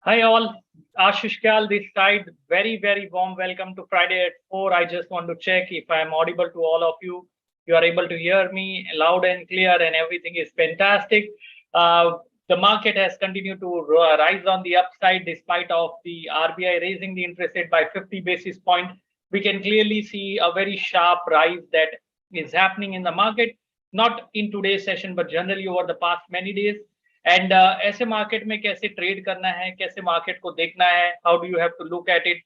Hi all, Ashish Kyal this side. Very warm welcome to Friday at 4. I just want to check if I am audible to all of you. You are able to hear me loud and clear and everything is fantastic. The market has continued to rise on the upside despite of the RBI raising the interest rate by 50 basis point. We can clearly see a very sharp rise that is happening in the market, not in today's session, but generally over the past many days. And ऐसे market में कैसे trade करना है, कैसे market को देखना है, how do you have to look at it.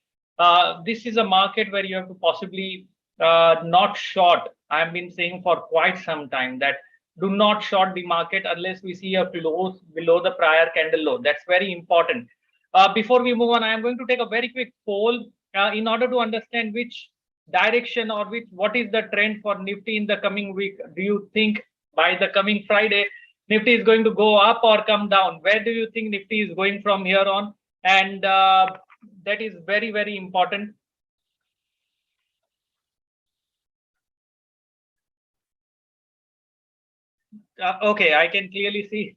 This is a market where you have to possibly not short. I have been saying for quite some time that do not short the market unless we see a close below the prior candle low. That's very important. Before we move on, I am going to take a very quick poll in order to understand which direction or what is the trend for Nifty in the coming week. Do you think by the coming Friday Nifty is going to go up or come down? Where do you think Nifty is going from here on? And that is very important. Okay, I can clearly see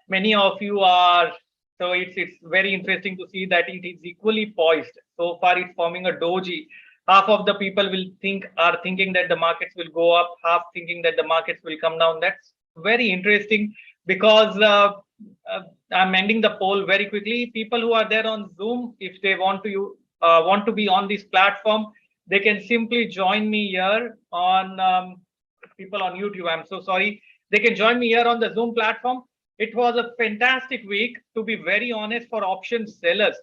many of you are. So it's very interesting to see that it is equally poised. So far, it's forming a doji. Half of the people are thinking that the markets will go up, half thinking that the markets will come down. That's very interesting because I'm ending the poll very quickly. People who are there on Zoom, if they want to be on this platform, they can simply join me here on people on YouTube. I'm so sorry. They can join me here on the Zoom platform. It was a fantastic week, to be very honest, for option sellers.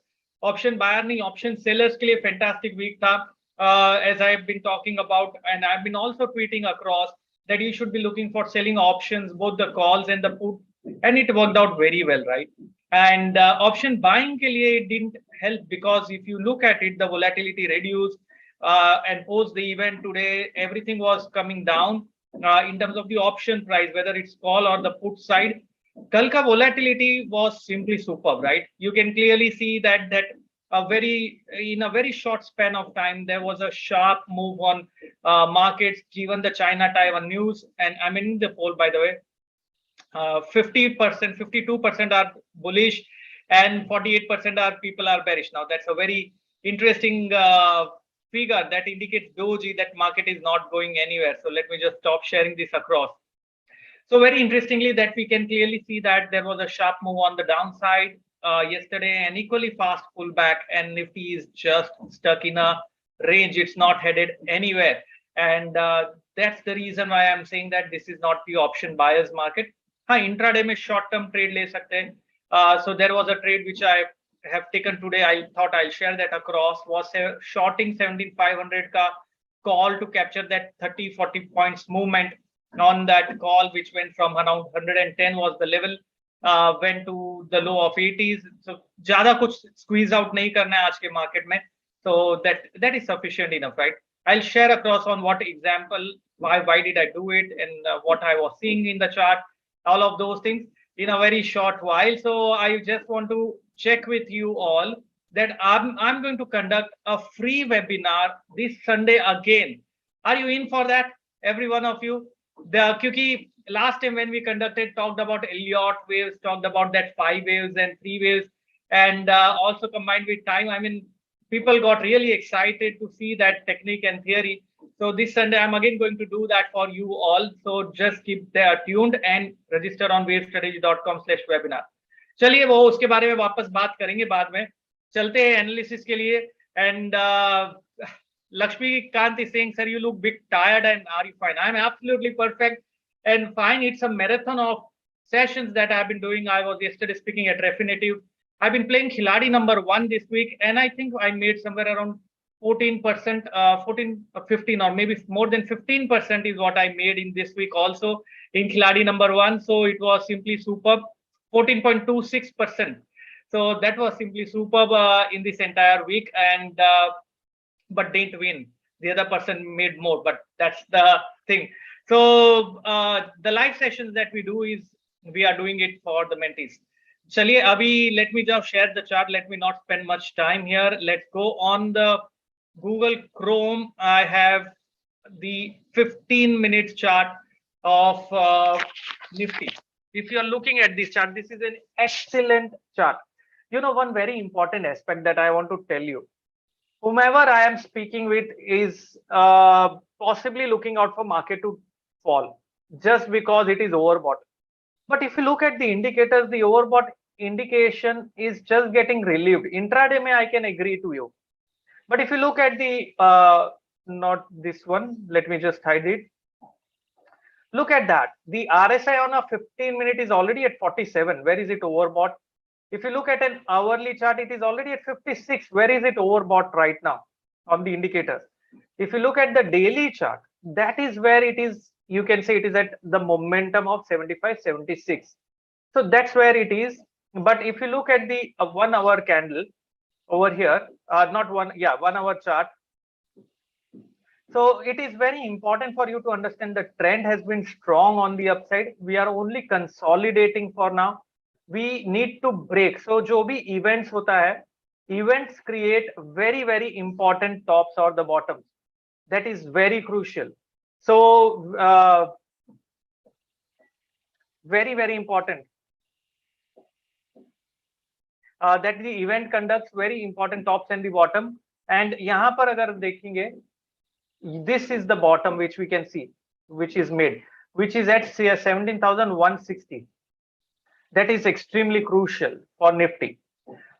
Option buyer नहीं, option sellers के लिए fantastic week था. As I have been talking about, and I've been also tweeting across that you should be looking for selling options, both the calls and the put, and it worked out very well, right? And option buying के लिए it didn't help because if you look at it, the volatility reduced, and post the event today, everything was coming down in terms of the option price, whether it's call or the put side. कल का volatility was simply superb, right? You can clearly see that in a very short span of time, there was a sharp move on markets, given the China-Taiwan news. And I'm in the poll, by the way. 50%, 52% are bullish, and 48% are people are bearish. Now, that's a very interesting figure that indicates doji that market is not going anywhere. So let me just stop sharing this across. So very interestingly, that we can clearly see that there was a sharp move on the downside yesterday, and equally fast pullback, and Nifty is just stuck in a range. It's not headed anywhere, and that's the reason why I'm saying that this is not the option buyers market. हाँ, intraday में short term trade ले सकते हैं. So there was a trade which I have taken today. I thought I'll share that across. Was shorting 17,500 का call to capture that 30-40 points movement on that call, which went from around 110 was the level, went to the low of 80s. So ज़्यादा कुछ squeeze out नहीं करना है आज के market में. So that is sufficient enough, right? I'll share across on what example, why did I do it, and what I was seeing in the chart, all of those things in a very short while. So I just want to check with you all that I'm going to conduct a free webinar this Sunday again. Are you in for that, every one of you? Because last time when we talked about Elliott waves, talked about that 5 waves and 3 waves, and also combined with time. I mean, people got really excited to see that technique and theory. So this Sunday, I'm again going to do that for you all. So just keep there tuned and register on wavestrategy.com/webinar. चलिए वो उसके बारे में वापस बात करेंगे बाद में. चलते हैं एनालिसिस के लिए. And Lakshmi Kant is saying, sir, you look bit tired, and are you fine? I'm absolutely perfect and fine. It's a marathon of sessions that I've been doing. I was yesterday speaking at Refinitiv. I've been playing Khiladi number 1 this week, and I think I made somewhere around 14%, 14 or 15, or maybe more than 15% is what I made in this week also in Khiladi number 1. So it was simply superb, 14.26%. So that was simply superb in this entire week, and but didn't win. The other person made more, but that's the thing. So the live sessions that we do is we are doing it for the mentees. Chaliye, abhi let me just share the chart. Let me not spend much time here. Let's go on the Google Chrome. I have the 15-minute chart of Nifty. If you are looking at this chart, this is an excellent chart. one very important aspect that I want to tell you. Whomever I am speaking with is possibly looking out for market to fall just because it is overbought. But if you look at the indicators, the overbought indication is just getting relieved. Intraday may I can agree to you. But if you look at the, not this one, let me just hide it. Look at that. The RSI on a 15-minute is already at 47. Where is it overbought? If you look at an hourly chart, it is already at 56. Where is it overbought right now on the indicators? If you look at the daily chart, that is where it is, you can say it is at the momentum of 75, 76. So that's where it is. But if you look at the 1 hour candle over here, not one, yeah, 1 hour chart. So it is very important for you to understand the trend has been strong on the upside. We are only consolidating for now. We need to break. So जो भी events होता है, events create very, very important tops or the bottoms. That is very crucial. So very, very important. That the event conducts very important tops and the bottom. And यहाँ पर अगर देखेंगे, this is the bottom which we can see, which is made, which is at 17,160. That is extremely crucial for Nifty.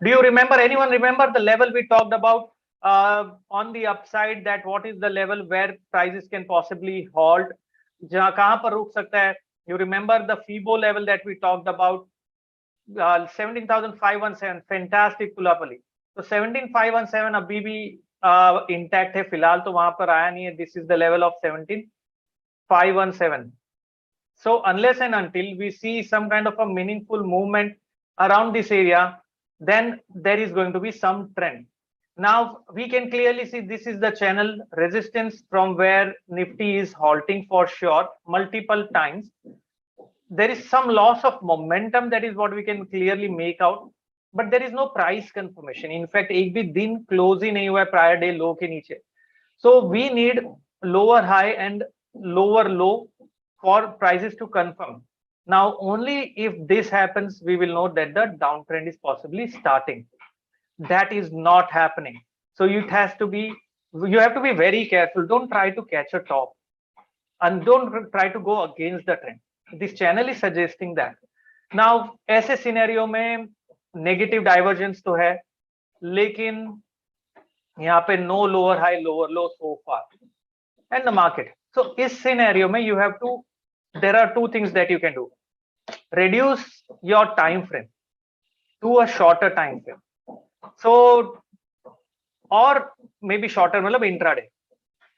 Do you remember, anyone remember the level we talked about on the upside, that what is the level where prices can possibly halt? कहाँ पर रुक सकता है? You remember the FIBO level that we talked about, 17,517, fantastic pull up Ali. So 17,517 अभी भी intact है फिलहाल, तो वहां पर आया नहीं है. This is the level of 17,517. So unless and until we see some kind of a meaningful movement around this area, then there is going to be some trend. Now we can clearly see this is the channel resistance from where Nifty is halting for sure multiple times. There is some loss of momentum, that is what we can clearly make out. But there is no price confirmation. In fact, एक भी दिन close ही नहीं हुआ है prior day low के नीचे. So we need lower high and lower low for prices to confirm. Now, only if this happens, we will know that the downtrend is possibly starting. That is not happening. So it has to be, you have to be very careful. Don't try to catch a top and don't try to go against the trend. This channel is suggesting that. Now, ऐसे scenario में negative divergence तो है, लेकिन यहाँ पे no lower high lower low so far and the market. So इस scenario में you have to, there are two things that you can do. reduce your time frame to a shorter time frame. So or maybe shorter मतलब intraday,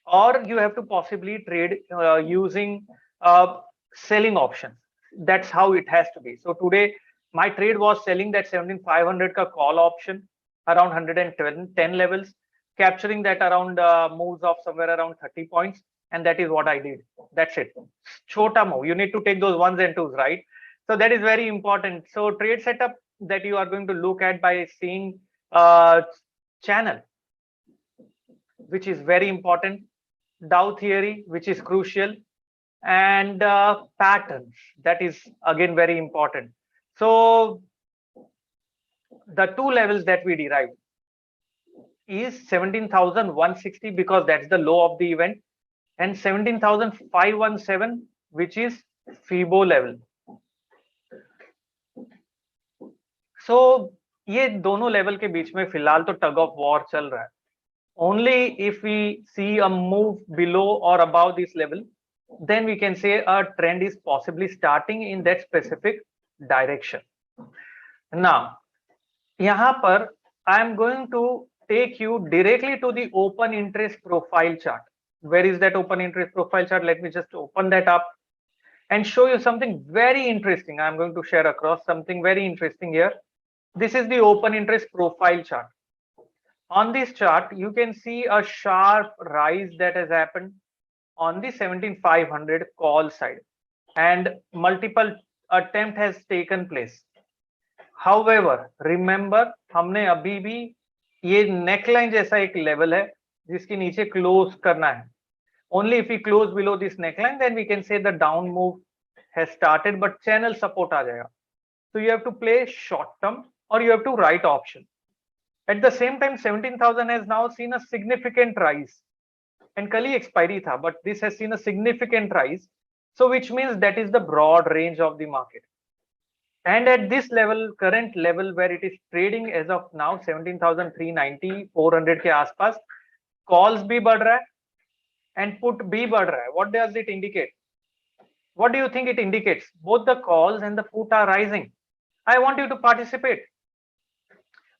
or you have to possibly trade using selling options. That's how it has to be. So today my trade was selling that 17,500 ka call option around 110 levels, capturing that around moves of somewhere around 30 points, and that is what I did. That's it. Chota move. You need to take those ones and twos, right? So that is very important. So trade setup that you are going to look at by seeing channel, which is very important, Dow theory, which is crucial, and patterns, that is again very important. So the two levels that we derived is 17,160 because that's the low of the event, and 17,517 which is FIBO level. So ये दोनों level के बीच में फिलहाल तो tug of war चल रहा है. Only if we see a move below or above this level, then we can say a trend is possibly starting in that specific direction. Now, यहाँ पर I am going to take you directly to the open interest profile chart. Where is that open interest profile chart? Let me just open that up and show you something very interesting. I am going to share across something very interesting here. This is the open interest profile chart. On this chart, you can see a sharp rise that has happened on the 17,500 call side, and multiple attempt has taken place. However, remember, हमने अभी भी ये neckline जैसा एक level है जिसके नीचे close करना है. Only if we close below this neckline, then we can say the down move has started, but channel support आ जाएगा. So you have to play short term or you have to write option. At the same time, 17,000 has now seen a significant rise, and kali expiry tha, but this has seen a significant rise. So which means that is the broad range of the market. And at this level, current level where it is trading as of now, 17,390, 400 के आसपास, calls भी बढ़ रहा है and put भी बढ़ रहा है. What does it indicate? What do you think it indicates? Both the calls and the put are rising. I want you to participate.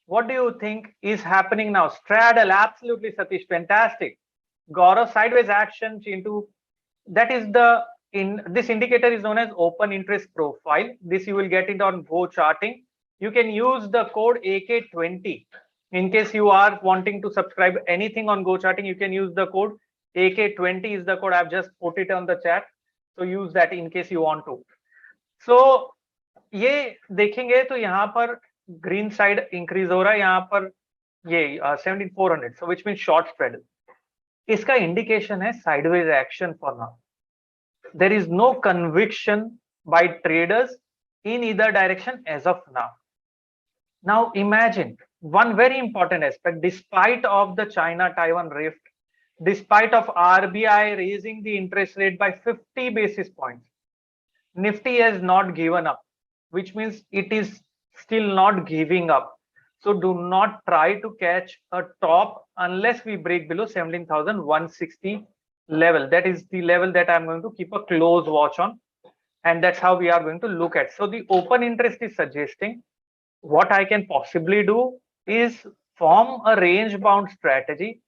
What do you think is happening now? Straddle, absolutely, Satish, fantastic. Gaurav, sideways action into that is the this indicator is known as open interest profile. This you will get it on Go Charting. You can use the code AK20 in case you are wanting to subscribe anything on Go Charting. You can use the code AK20 is the code. I've just put it on the chat. So use that in case you want to. So ये देखेंगे तो यहाँ पर green side increase हो रहा है, यहाँ पर ये 17,400. So which means short straddle. इसका indication है sideways action for now. There is no conviction by traders in either direction as of now. Now imagine one very important aspect, despite of the China-Taiwan rift, despite of RBI raising the interest rate by 50 basis points, Nifty has not given up, which means it is still not giving up. So do not try to catch a top unless we break below 17,160 level. That is the level that I'm going to keep a close watch on, and that's how we are going to look at. So the open interest is suggesting what I can possibly do is form a range bound strategy,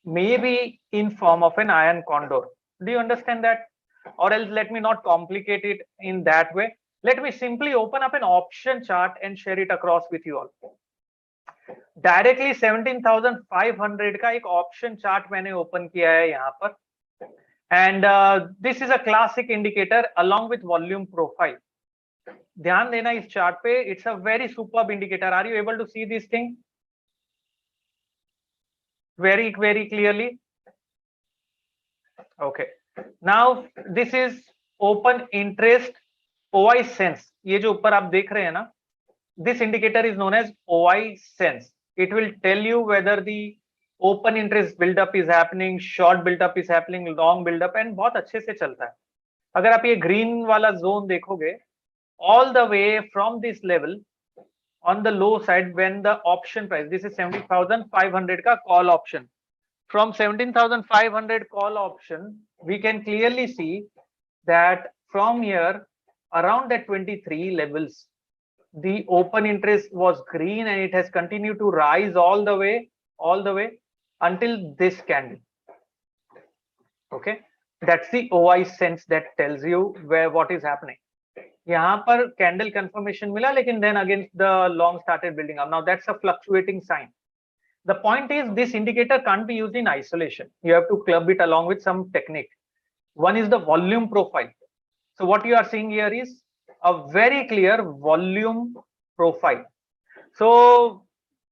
maybe in form of an iron condor. Do you understand that? Or else let me not complicate it in that way. Let me simply open up an option chart and share it across with you all. Directly 17,500 का एक option chart मैंने open किया है यहाँ पर. And this is a classic indicator along with volume profile. ध्यान देना इस chart पे. It's a very superb indicator. Are you able to see this thing? Very clearly. Okay. Now this is open interest OI sense. ये जो ऊपर आप देख रहे हैं ना, this indicator is known as OI sense. It will tell you whether the open interest build-up is happening, short build-up is happening, long build-up, and बहुत अच्छे से चलता है. अगर आप ये green वाला zone देखोगे, all the way from this level on the low side when the option price, this is 17,500 का call option. From 17,500 call option, we can clearly see that from here around that 23 levels, the open interest was green and it has continued to rise all the way until this candle. Okay, that's the OI sense that tells you where what is happening. यहाँ पर candle confirmation मिला, लेकिन then again the long started building up. Now that's a fluctuating sign. The point is this indicator can't be used in isolation. You have to club it along with some technique. One is the volume profile. So what you are seeing here is a very clear volume profile. So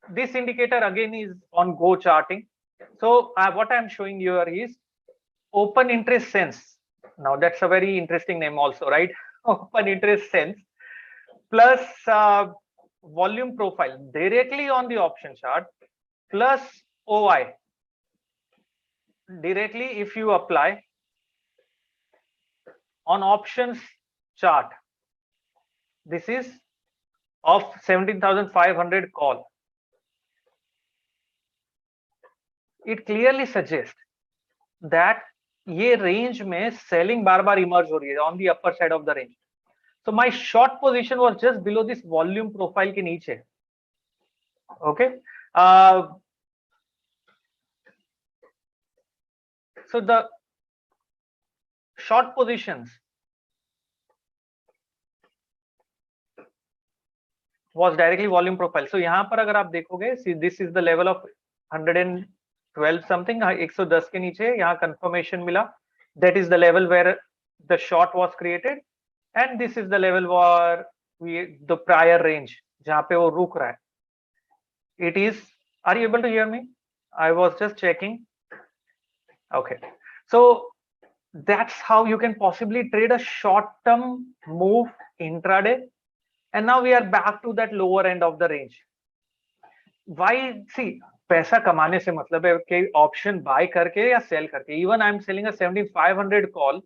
this indicator again is on Go Charting. So what I'm showing you here is open interest sense. Now that's a very interesting name also, right? Open interest sense plus volume profile directly on the option chart plus OI directly if you apply on options chart. This is of 17,500 call. It clearly suggests that ये range में selling बार-बार emerge हो रही है on the upper side of the range. So my short position was just below this volume profile के नीचे. Okay. So the short positions was directly volume profile. So यहाँ पर अगर आप देखोगे, see this is the level of 112 something, 110 के नीचे यहाँ confirmation मिला. That is the level where the short was created, and this is the level where the prior range जहाँ पे वो रुक रहा है. It is. Are you able to hear me? I was just checking. Okay. So that's how you can possibly trade a short-term move intraday. and now we are back to that lower end of the range. Why? See, पैसा कमाने से मतलब है कि option buy करके या cell करके. Even I'm selling a 7500 call,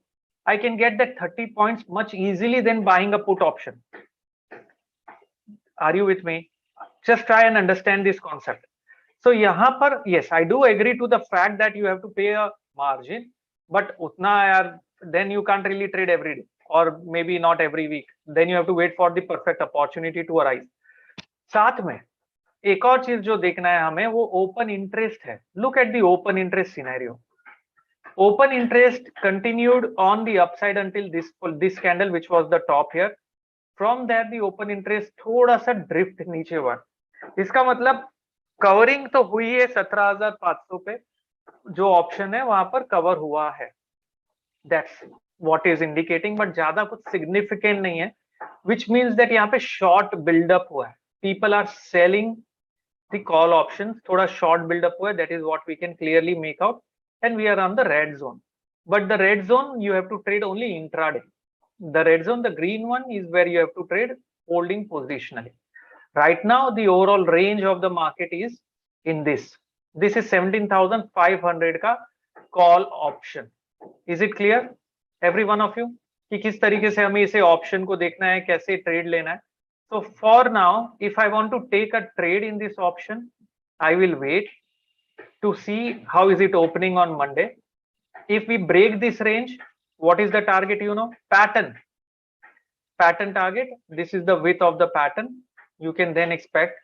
I can get that 30 points much easily than buying a put option. Are you with me? Just try and understand this concept. So यहाँ पर yes, I do agree to the fact that you have to pay a margin, but उतना यार, then you can't really trade every day or maybe not every week. Then you have to wait for the perfect opportunity to arise. साथ में एक और चीज जो देखना है हमें, वो ओपन इंटरेस्ट है. Look at the open interest scenario. Open interest continued on the upside until this candle, which was the top here. From there the open interest थोड़ा सा ड्रिफ्ट नीचे हुआ. इसका मतलब कवरिंग तो हुई है 17,500 पे, जो ऑप्शन है वहां पर कवर हुआ है. That's what is indicating, but ज्यादा कुछ सिग्निफिकेंट नहीं है, विच मीन्स दैट यहाँ पे शॉर्ट बिल्डअप हुआ है. People are selling the call option, थोड़ा शॉर्ट बिल्डअप हुआ है. That is what we can clearly make out, and we are on the red zone. But the red zone you have to trade only intraday. The red zone, the green one, is where you have to trade holding positionally. Right now the overall range of the market is in this is 17,500 का call option. Is it clear every one of you कि किस तरीके से हमें इसे option को देखना है, कैसे ट्रेड लेना है? So for now, if I want to take a trade in this option, I will wait to see how is it opening on Monday. If we break this range, what is the target? You know, pattern target. This is the width of the pattern. You can then expect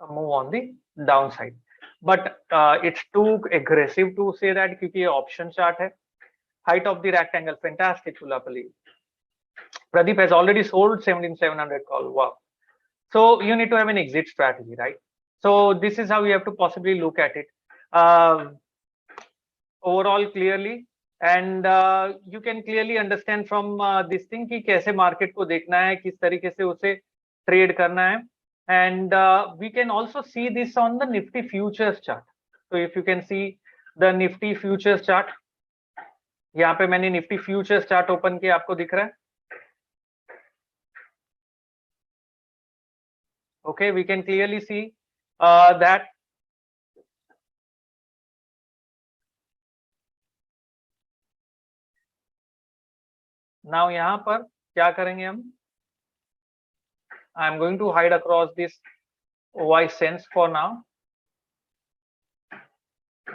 a move on the downside, but it's too aggressive to say that क्योंकि ये option chart है. Height of the rectangle, fantastic. Pradeep has already sold 17,700 call. Wow. So you need to have an exit strategy, right? So this is how you have to possibly look at it. Overall clearly, and you can clearly understand from this thing कि कैसे market को देखना है, किस तरीके से उसे trade करना है. And we can also see this on the Nifty futures chart. So if you can see the Nifty futures chart, यहाँ पे मैंने Nifty futures chart ओपन किया, आपको दिख रहा है? Okay, we can clearly see that now यहाँ पर क्या करेंगे हम? I am going to hide across this OI sense for now,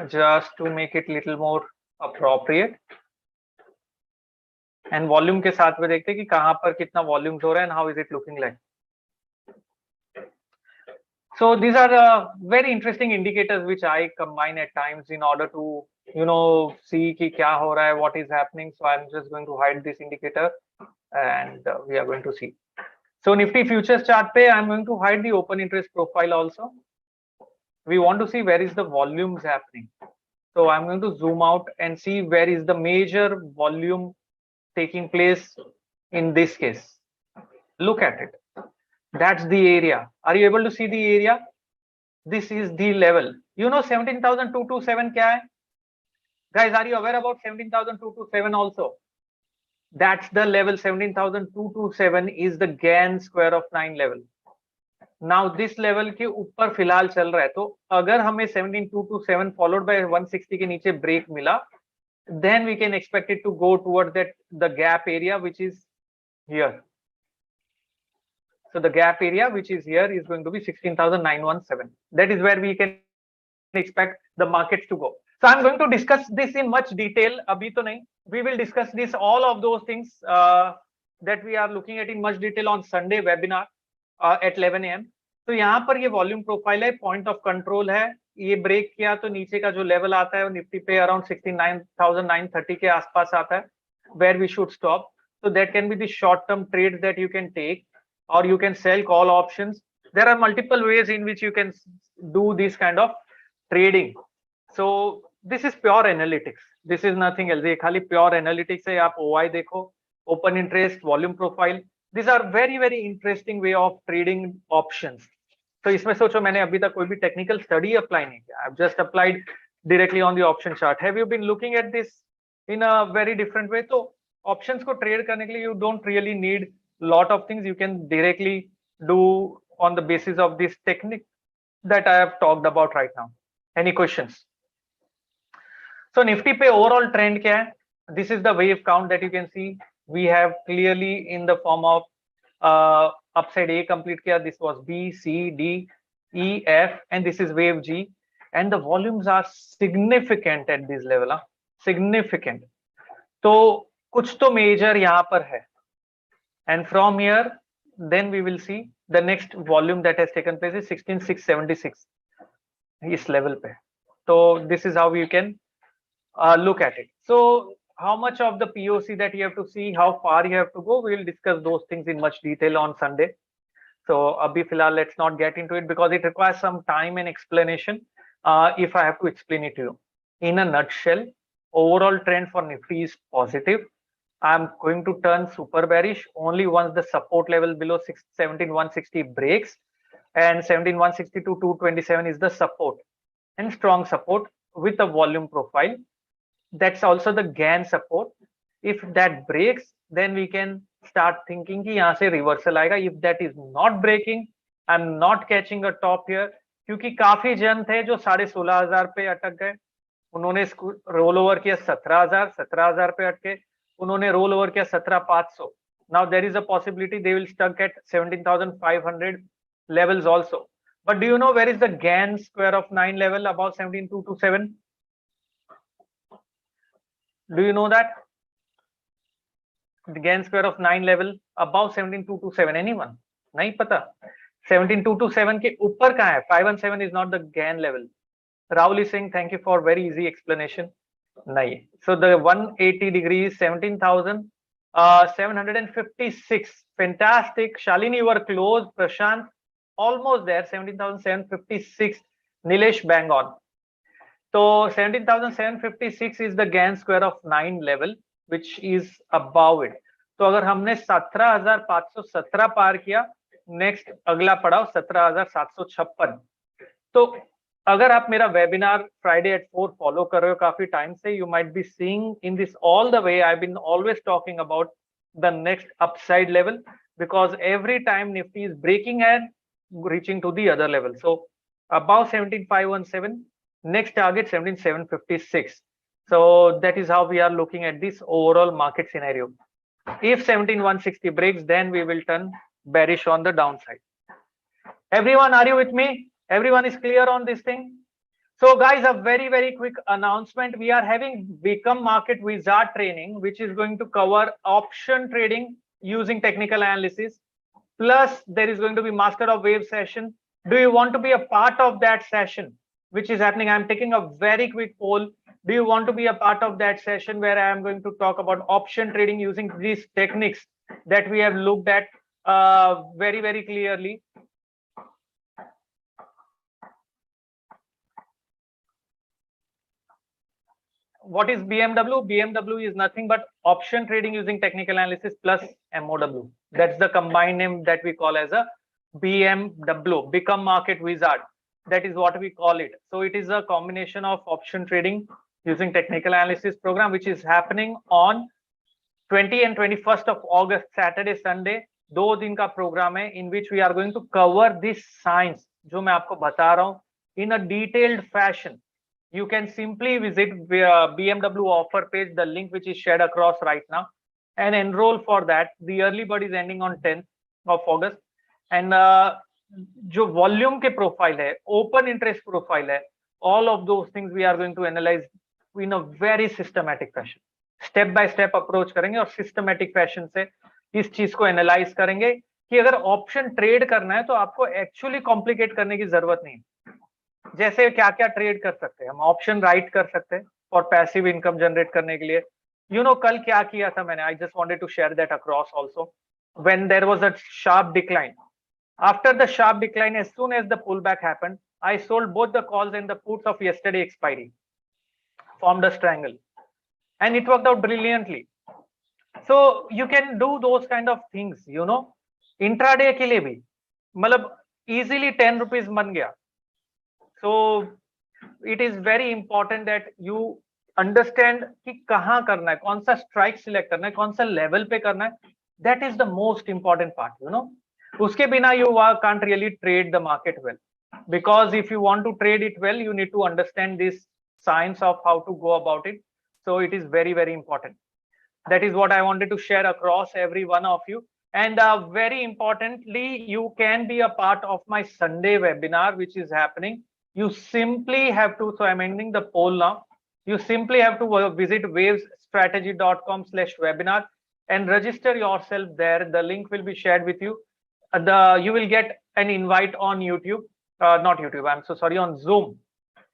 just to make it little more appropriate. And volume के साथ में देखते हैं कि कहाँ पर कितना volume हो रहा है and how is it looking like. So these are very interesting indicators which I combine at times in order to, you know, see कि क्या हो रहा है, what is happening. So I'm just going to hide this indicator and we are going to see. So Nifty futures chart पे I'm going to hide the open interest profile also. We want to see where is the volumes happening. So I'm going to zoom out and see where is the major volume taking place in this case. Look at it. That's the area. Are you able to see the area? This is the level. You know 17,227 क्या है? Guys, are you aware about 17,227 also? That's the level. 17,227 is the Gann square of 9 level. Now this level के ऊपर फिलहाल चल रहा है, तो अगर हमें 17,227 followed by 160 के नीचे break मिला, then we can expect it to go towards that the gap area which is here. So the gap area which is here is going to be 16,917. That is where we can expect the markets to go. So I'm going to discuss this in much detail. Abhi to nahi. We will discuss this, all of those things that we are looking at in much detail on Sunday webinar at 11 AM. तो यहाँ पर ये volume profile है, point of control है. ये break किया तो नीचे का जो लेवल आता है वो निफ्टी पे अराउंड 69,930 के आसपास आता है, where we should stop. So that can be the short term trades that you can take, or you can sell call options. There are multiple ways in which you can do this kind of trading. So this is pure analytics. This is nothing else. ये खाली pure analytics है. आप OI देखो, open interest, volume profile. These are very very interesting way of trading options. तो इसमें सोचो मैंने अभी तक कोई भी टेक्निकल स्टडी अप्लाई नहीं किया. I've just applied directly on the option chart. Have you been looking at this in a very different way? तो options को ट्रेड करने के लिए you don't really need lot of things. You can directly do on the basis of this technique that I have talked about right now. Any questions? So Nifty पे overall trend क्या है? This is the wave count that you can see. We have clearly in the form of upside A complete किया. This was B, C, D, E, F, and this is wave G. And the volumes are significant at this level. Significant. तो कुछ तो major यहाँ पर है. And from here, then we will see the next volume that has taken place is 16,676. This level pe. So this is how you can look at it. So how much of the POC that you have to see, how far you have to go, we will discuss those things in much detail on Sunday. So abhi filal, let's not get into it because it requires some time and explanation. If I have to explain it to you in a nutshell, overall trend for Nifty is positive. I'm going to turn super bearish only once the support level below 17,160 breaks, and 17,160 to 227 is the support and strong support with a volume profile. That's also the GAN support. If that breaks, then we can start thinking कि यहाँ से reversal आएगा. If that is not breaking, I'm not catching a top here क्योंकि काफी जन थे जो 16,500 पे अटक गए. उन्होंने रोल ओवर किया 17,000 पे अटके. उन्होंने रोल ओवर किया 17,500. Now there is a possibility they will stuck at 17,500 levels also. But do you know where is the GAN square of 9 level above 17,227? Do you know that? The GAN square of 9 level above 17,227. Anyone? नहीं पता. 17,227 के ऊपर कहाँ है? 517 is not the GAN level. Rahul is saying thank you for very easy explanation. nahi. So the 180 degrees 17,756. Fantastic. Shalini, you were close. Prashant, almost there. 17,756. Nilesh, bang on. So 17,756 is the GAN square of 9 level, which is above it. तो अगर हमने 17,517 पार किया, next अगला पड़ाव 17,756. तो अगर आप मेरा वेबिनार फ्राइडे एट 4 फॉलो कर रहे हो काफी टाइम से, you might be seeing in this all the way I been always talking about the next upside level because every time Nifty is breaking and reaching to the other level. So above 17,517, next target 17,756. So that is how we are looking at this overall market scenario. If 17,160 breaks, then we will turn bearish on the downside. Everyone, are you with me? Everyone is clear on this thing? So guys, a very, very quick announcement. We are having Become Market Wizard training, which is going to cover option trading using technical analysis. Plus, there is going to be Master of Wave session. Do you want to be a part of that session, which is happening? I'm taking a very quick poll. Do you want to be a part of that session where I am going to talk about option trading using these techniques that we have looked at very, very clearly? What is BMW? BMW is nothing but option trading using technical analysis plus MOW. That's the combined name that we call as a BMW, Become Market Wizard. That is what we call it. So it is a combination of option trading using technical analysis program, which is happening on 20 and 21st of August, Saturday, Sunday. 2 दिन का program है, in which we are going to cover this science जो मैं आपको बता रहा हूँ in a detailed fashion. You can simply visit BMW offer page, the link which is shared across right now, and enroll for that. The early bird is ending on 10th of August. And जो volume के profile है, open interest profile है, all of those things we are going to analyze in a very systematic fashion. Step by step approach करेंगे और systematic fashion से इस चीज को analyze करेंगे कि अगर option trade करना है तो आपको actually complicate करने की जरूरत नहीं. जैसे क्या क्या ट्रेड कर सकते हैं हम, ऑप्शन राइट कर सकते हैं और पैसिव इनकम जनरेट करने के लिए. यू नो कल क्या किया था मैंने, I just wanted to share that across also. When there was a sharp decline, after the sharp decline, as soon as the pull back happened, I sold both the calls and the puts of yesterday expiry, formed a triangle, and it worked out brilliantly. So you can do those kind of things, you know. Intraday के लिए भी मतलब easily 10 rupees बन गया. So it is very important that you understand कि कहाँ करना है, कौन सा स्ट्राइक सिलेक्ट करना है, कौन सा लेवल पे करना है. That is the most important part, you know. Uske bina you can't really trade the market well, because if you want to trade it well, you need to understand this science of how to go about it. So it is very, very important. That is what I wanted to share across every one of you. And very importantly, you can be a part of my Sunday webinar, which is happening. You simply have to, so I'm ending the poll now. You simply have to visit wavesstrategy.com/webinar and register yourself there. The link will be shared with you. You will get an invite on YouTube, not YouTube, I'm so sorry, on Zoom.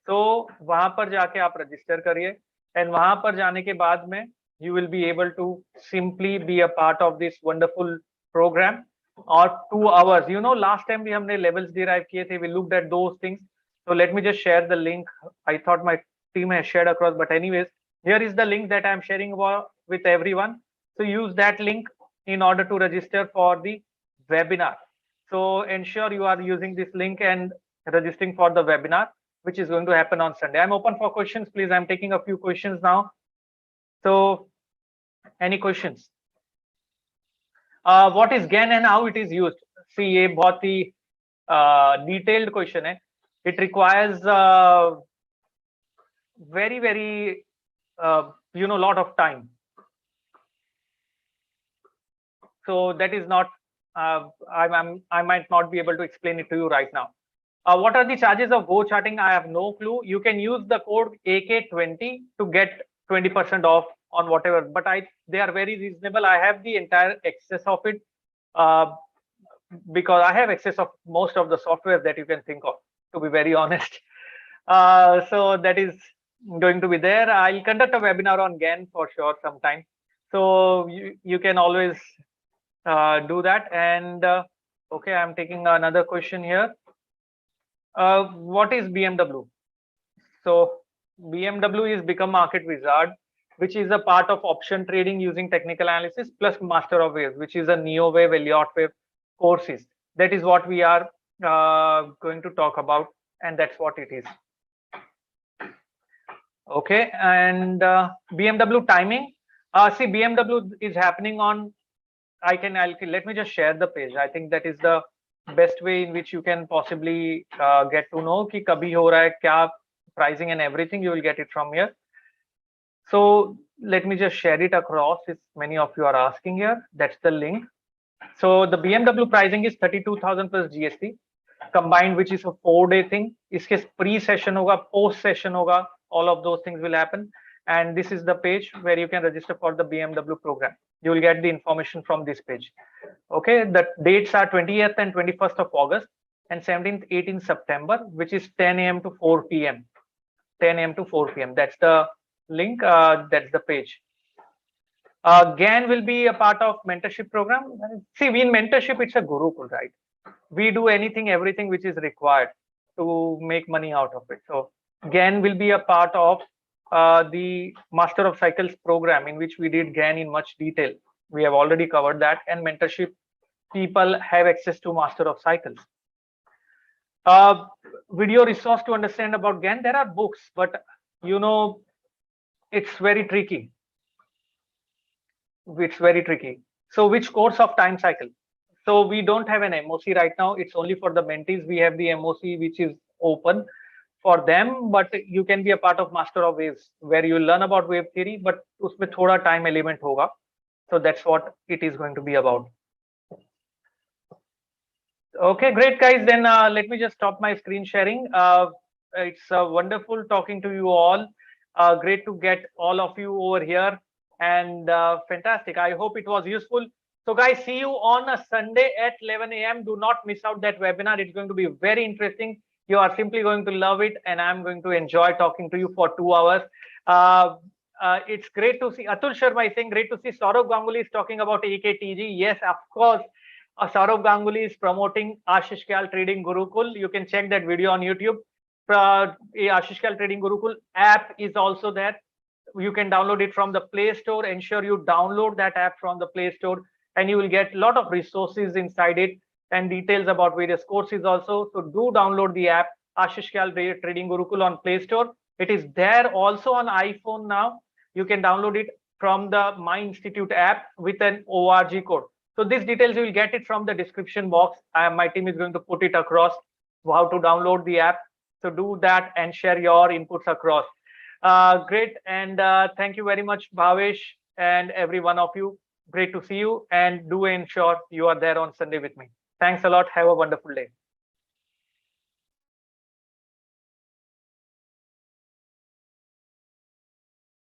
तो वहां पर जाके आप register करिए, and वहां पर जाने के बाद में you will be able to simply be a part of this wonderful program. Or 2 hours, you know, last time we हमने levels derive किए थे, we looked at those things. So let me just share the link. I thought my team has shared across, but anyways, here is the link that I'm sharing with everyone. So use that link in order to register for the webinar. So ensure you are using this link and registering for the webinar, which is going to happen on Sunday. I'm open for questions, please. I'm taking a few questions now. So any questions? What is GAN and how it is used? See, ये बहुत ही detailed question है. It requires very, very lot of time. So that is not I might not be able to explain it to you right now. What are the charges of Go charting? I have no clue. You can use the code AK20 to get 20% off on whatever, but they are very reasonable. I have the entire access of it because I have access of most of the software that you can think of, to be very honest. So that is going to be there. I'll conduct a webinar on GAN for sure sometime. So you can always do that. And okay, I'm taking another question here. What is BMW? So BMW is Become Market Wizard, which is a part of option trading using technical analysis plus Master of Waves, which is a Neo Wave, Elliott Wave courses. That is what we are going to talk about, and that's what it is. Okay, and BMW timing. See, BMW is happening on. Let me just share the page. I think that is the best way in which you can possibly get to know कि कभी हो रहा है क्या, pricing and everything. You will get it from here. So let me just share it across. If many of you are asking here, that's the link. So the BMW pricing is 32,000 plus GST combined, which is a 4-day thing. इसके pre-session होगा, post-session होगा. All of those things will happen. And this is the page where you can register for the BMW program. You will get the information from this page. Okay, the dates are 20th and 21st of August and 17th, 18th September, which is 10 a.m. to 4 p.m. 10 a.m. to 4 p.m. That's the link. That's the page. GAN will be a part of mentorship program. See, in mentorship, it's a Gurukul, right? We do anything, everything which is required to make money out of it. So GAN will be a part of the Master of Cycles program, in which we did GAN in much detail. We have already covered that, and mentorship people have access to Master of Cycles. Video resource to understand about GAN. There are books, but you know, it's very tricky. It's very tricky. So which course of time cycle? So we don't have an MOC right now. It's only for the mentees. We have the MOC, which is open for them, but you can be a part of Master of Waves, where you learn about wave theory, but उसमें थोड़ा time element होगा. So that's what it is going to be about. Okay, great guys. Then let me just stop my screen sharing. It's wonderful talking to you all. Great to get all of you over here, and fantastic. I hope it was useful. So guys, see you on a Sunday at 11 a.m. Do not miss out that webinar. It's going to be very interesting. You are simply going to love it, and I'm going to enjoy talking to you for 2 hours. It's great to see Atul Sharma is saying, great to see Saurabh Ganguly is talking about AKTG. Yes, of course. Saurabh Ganguly is promoting Ashish Kyal Trading Gurukul. You can check that video on YouTube. Ashish Kyal Trading Gurukul app is also there. You can download it from the Play Store. Ensure you download that app from the Play Store, and you will get a lot of resources inside it and details about various courses also. So do download the app, Ashish Kyal Trading Gurukul, on Play Store. It is there also on iPhone now. You can download it from the My Institute app with an ORG code. So these details you will get it from the description box. My team is going to put it across how to download the app. So do that and share your inputs across. Great, and thank you very much, Bhavesh, and every one of you. Great to see you, and do ensure you are there on Sunday with me. Thanks a lot. Have a wonderful day.